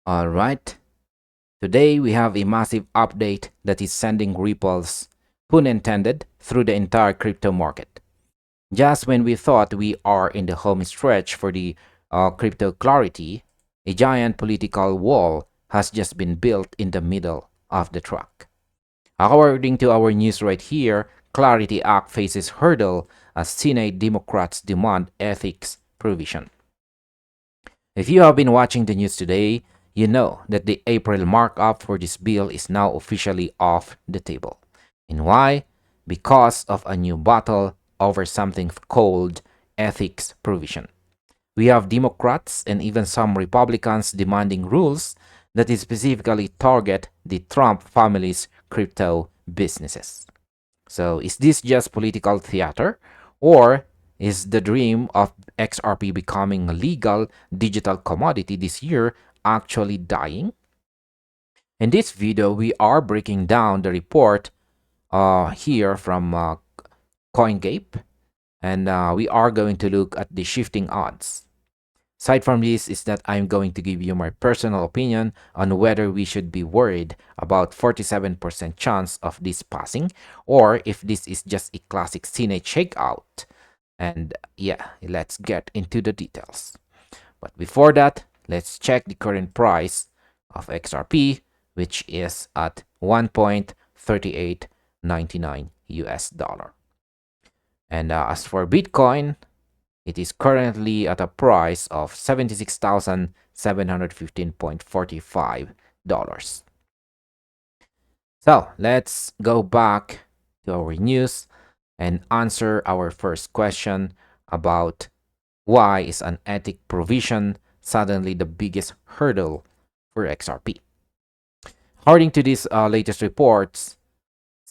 Alright, today we have a massive update that is sending ripples, pun intended, through the entire crypto market. Just when we thought we are in the home stretch for the crypto clarity, a giant political wall has just been built in the middle of the track. According to our news right here, Clarity Act faces hurdle as Senate Democrats demand ethics provision. If you have been watching the news today, you know that the April markup for this bill is now officially off the table. And why? Because of a new battle over something called ethics provision. We have Democrats and even some Republicans demanding rules that specifically target the Trump family's crypto businesses. So, is this just political theater, or is the dream of XRP becoming a legal digital commodity this year actually dying? In this video, we are breaking down the report here from CoinGape, and we are going to look at the shifting odds. Aside from this is that I'm going to give you my personal opinion on whether we should be worried about 47% chance of this passing or if this is just a classic Senate shakeout. And yeah, let's get into the details. But before that, let's check the current price of XRP, which is at 1.3899 US dollar. And as for Bitcoin, it is currently at a price of $76,715.45. So let's go back to our news and answer our first question about why is an ethic provision suddenly the biggest hurdle for XRP. According to these latest reports,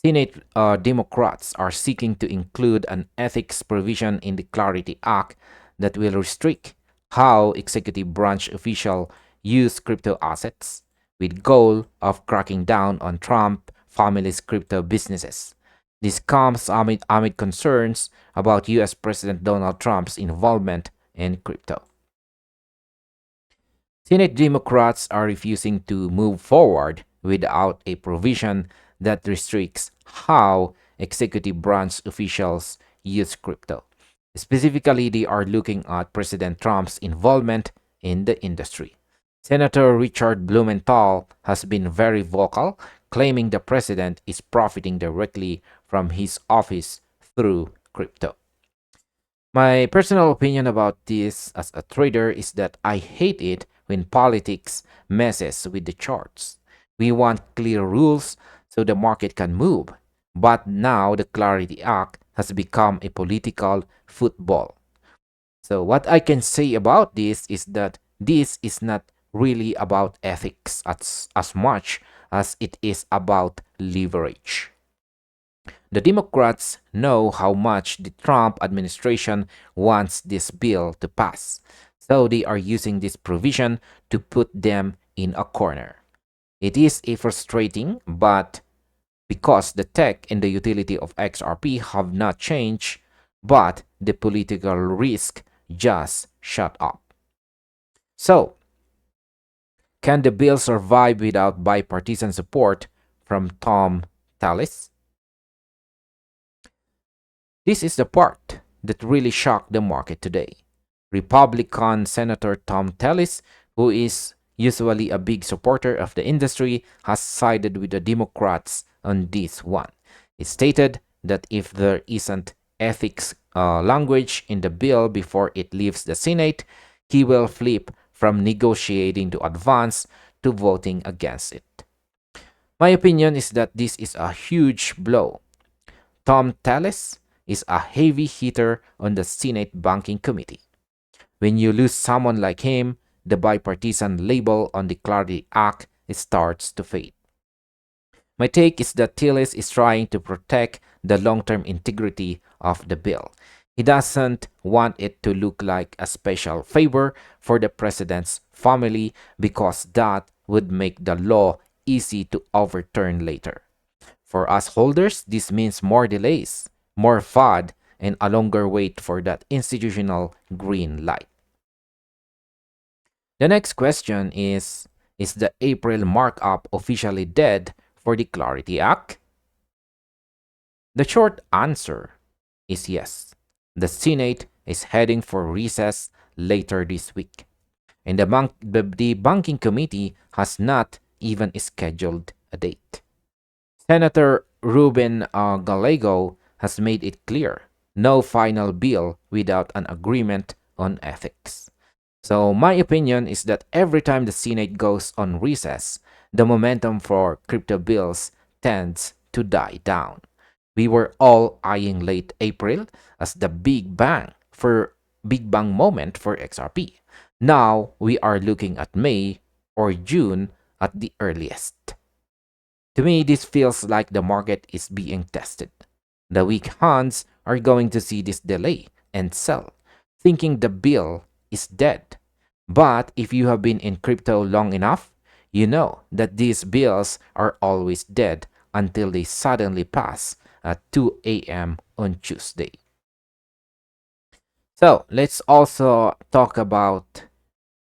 Senate Democrats are seeking to include an ethics provision in the Clarity Act that will restrict how executive branch officials use crypto assets, with goal of cracking down on Trump family's crypto businesses. This comes amid concerns about US President Donald Trump's involvement in crypto. Senate Democrats are refusing to move forward without a provision that restricts how executive branch officials use crypto. Specifically, they are looking at President Trump's involvement in the industry. Senator Richard Blumenthal has been very vocal, claiming the president is profiting directly from his office through crypto. My personal opinion about this as a trader is that I hate it when politics messes with the charts. We want clear rules so the market can move. But now the Clarity Act has become a political football. So what I can say about this is that this is not really about ethics as much as it is about leverage. The Democrats know how much the Trump administration wants this bill to pass, so they are using this provision to put them in a corner. It is a frustrating, but because the tech and the utility of XRP have not changed, but the political risk just shut up. So, can the bill survive without bipartisan support from Thom Tillis? This is the part that really shocked the market today. Republican Senator Thom Tillis, who is usually a big supporter of the industry, has sided with the Democrats on this one. It stated that if there isn't ethics language in the bill before it leaves the Senate, he will flip from negotiating to advance to voting against it. My opinion is that this is a huge blow. Thom Tillis is a heavy hitter on the Senate Banking Committee. When you lose someone like him, the bipartisan label on the Clarity Act starts to fade. My take is that Tillis is trying to protect the long-term integrity of the bill. He doesn't want it to look like a special favor for the president's family because that would make the law easy to overturn later. For us holders, this means more delays, more FUD, and a longer wait for that institutional green light. The next question is Is the April markup officially dead for the Clarity Act? The short answer is yes. The Senate is heading for recess later this week, and the Banking Committee has not even scheduled a date. Senator Ruben Gallego has made it clear no final bill without an agreement on ethics. So, my opinion is that every time the Senate goes on recess, the momentum for crypto bills tends to die down. We were all eyeing late April as the big bang moment for XRP. Now we are looking at May or June at the earliest. To me, this feels like the market is being tested. The weak hands are going to see this delay and sell, thinking the bill is dead. But if you have been in crypto long enough, you know that these bills are always dead until they suddenly pass at 2 a.m. on Tuesday. So let's also talk about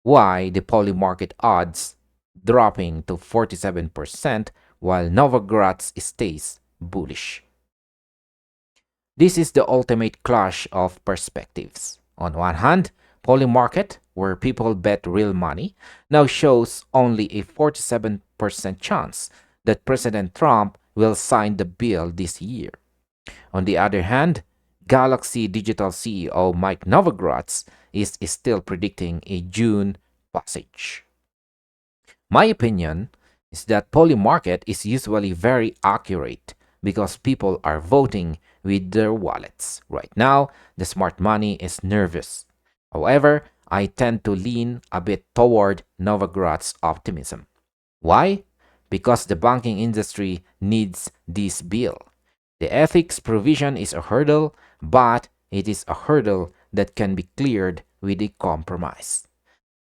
why the Polymarket odds dropping to 47% while Novogratz stays bullish. This is the ultimate clash of perspectives. On one hand, Polymarket, where people bet real money, now shows only a 47% chance that President Trump will sign the bill this year. On the other hand, Galaxy Digital CEO Mike Novogratz is still predicting a June passage. My opinion is that Polymarket is usually very accurate because people are voting with their wallets. Right now, the smart money is nervous. However, I tend to lean a bit toward Novogratz optimism. Why? Because the banking industry needs this bill. The ethics provision is a hurdle, but it is a hurdle that can be cleared with a compromise.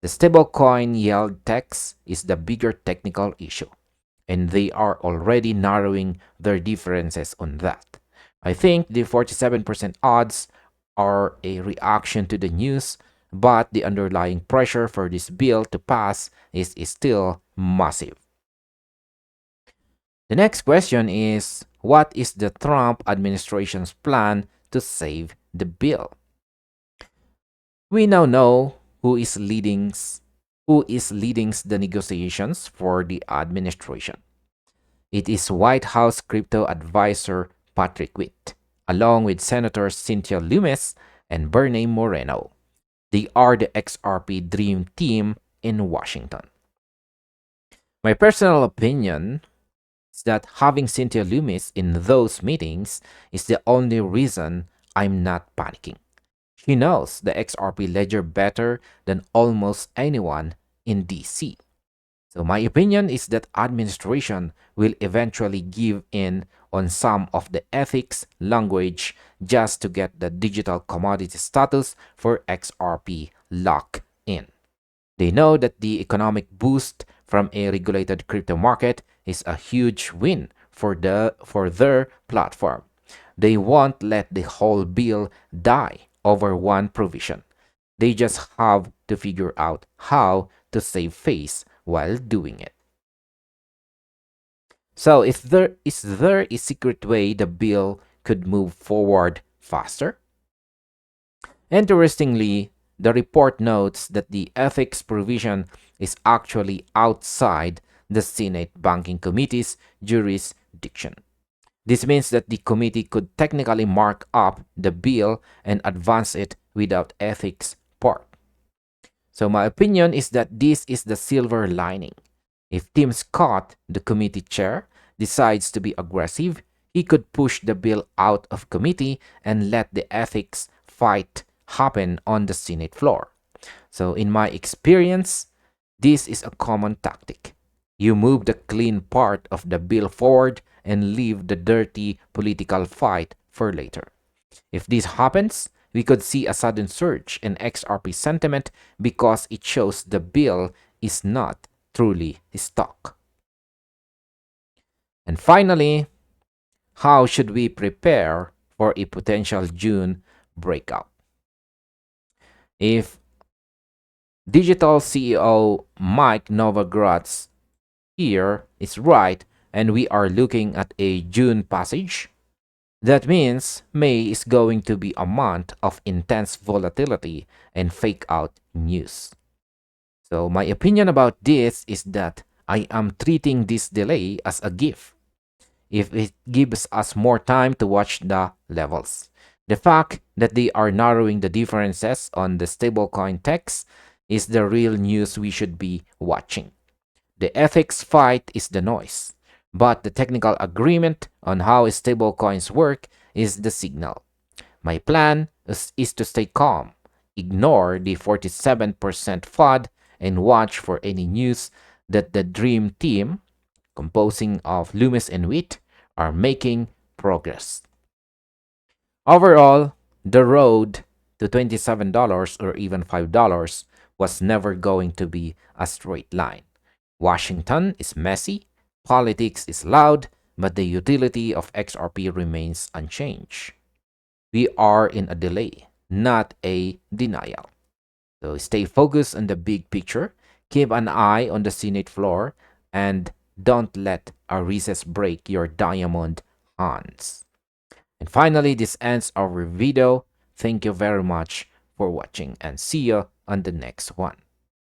The stablecoin yield tax is the bigger technical issue, and they are already narrowing their differences on that. I think the 47% odds are a reaction to the news, but the underlying pressure for this bill to pass is still massive. The next question is, what is the Trump administration's plan to save the bill? We now know who is leading the negotiations for the administration. It is White House crypto advisor Patrick Witt, along with Senators Cynthia Lummis and Bernie Moreno. They are the XRP Dream Team in Washington. My personal opinion is that having Cynthia Lummis in those meetings is the only reason I'm not panicking. She knows the XRP ledger better than almost anyone in DC. So my opinion is that administration will eventually give in on some of the ethics language just to get the digital commodity status for XRP locked in. They know that the economic boost from a regulated crypto market is a huge win for their platform. They won't let the whole bill die over one provision. They just have to figure out how to save face while doing it. So, if there a secret way the bill could move forward faster? Interestingly, the report notes that the ethics provision is actually outside the Senate Banking Committee's jurisdiction. This means that the committee could technically mark up the bill and advance it without ethics part. So my opinion is that this is the silver lining. If Tim Scott, the committee chair, decides to be aggressive, he could push the bill out of committee and let the ethics fight happen on the Senate floor. So in my experience, this is a common tactic. You move the clean part of the bill forward and leave the dirty political fight for later. If this happens, we could see a sudden surge in XRP sentiment because it shows the bill is not truly stuck. And finally, how should we prepare for a potential June breakout? If Digital CEO Mike Novogratz here is right, and we are looking at a June passage. That means May is going to be a month of intense volatility and fake out news. So my opinion about this is that I am treating this delay as a gift if it gives us more time to watch the levels. The fact that they are narrowing the differences on the stablecoin text is the real news we should be watching. The ethics fight is the noise, but the technical agreement on how stablecoins work is the signal. My plan is to stay calm, ignore the 47% FUD, and watch for any news that the Dream Team, composing of Lummis and Witt, are making progress. Overall, the road to $27 or even $5 was never going to be a straight line. Washington is messy, politics is loud, but the utility of XRP remains unchanged. We are in a delay, not a denial. So stay focused on the big picture, keep an eye on the Senate floor, and don't let a recess break your diamond hands. And finally, this ends our video. Thank you very much for watching and see you on the next one.